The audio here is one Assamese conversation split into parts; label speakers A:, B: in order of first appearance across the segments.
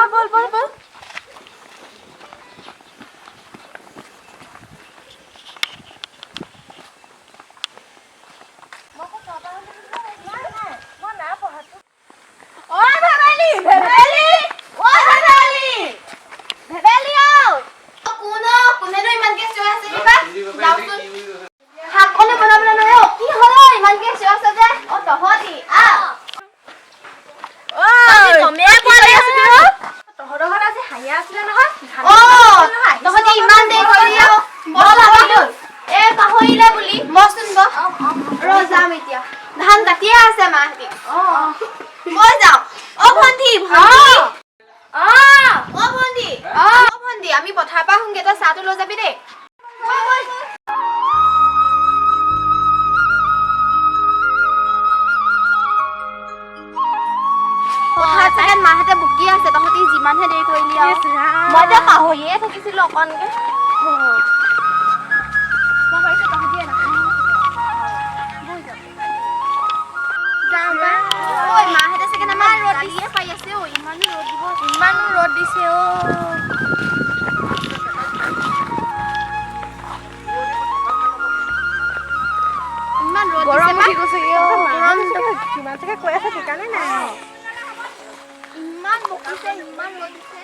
A: বল ধান কাটিয়ে আছে মাহতি মই যাও ভন্টি আমি পথাৰ পৰা হুংগে তই চাহটো লৈ যাবি দেই পথাৰ চাগে মাহঁতে বুকি আছে তহঁতি যিমানহে দেৰি কৰিলি মই যে পাহৰিয়ে থাকিছিলো অকণকে মাহঁতে চাগে আমাৰ ৰ'দ দিয়ে পাই আছে ইমানো ৰ'দ দিছে ইমান ৰ'দ গৰম উঠি গৈছে গৰম কিমান চাগে কৈ আছে ঠিকানে নাই ইমান বকিছে ইমান ৰ'দ দিছে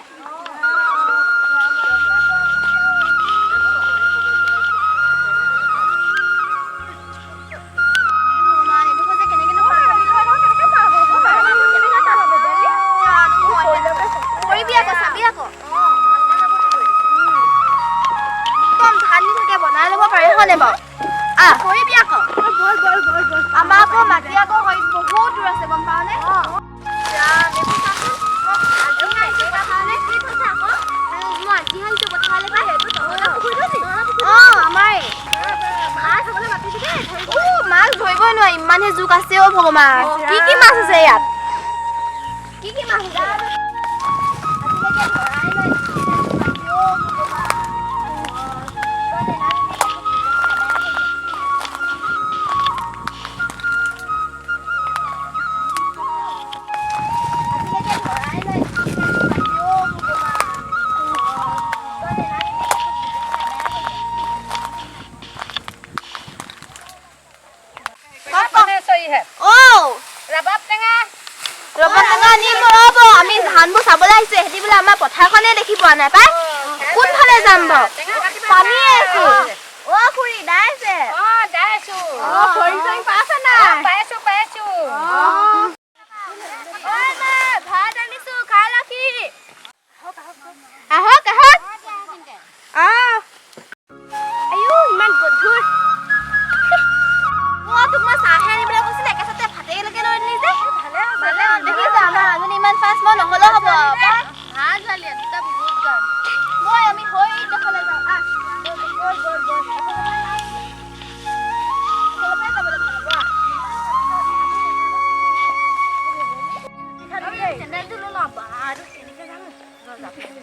A: ইমানে জোক আছে অ ভগৱান কি মাছ আছে ইয়াত কি মাছ আছে আমি ধানবোৰ চাবলৈ আহিছো হেতি বোলে আমাৰ পথাৰখনে দেখি পোৱা নাই পাই কোনফালে যাম বাৰু পানী আছে অ খুৰী দাইছে দাইছো খৰি চৰি পাইছে না পাইছো ঐ মা ভাত আনিছো খাই লাখি আহক আয়ো ইমান গধুৰ তোক মই চাহে আনিবলৈ কৈছিলে একেচাতে ভাতেলৈকে লৈ আনিলি যে ভালে দেখিছা আমাৰ আগতে ইমান ফাষ্ট মই নহ'লেও হ'ব ভাল ছোৱালী দুটা বহুত গান আমি হৈ দেখালে যাওঁ চেণ্ডেলটো লৈ লওঁ আৰু তেনেকৈ যাম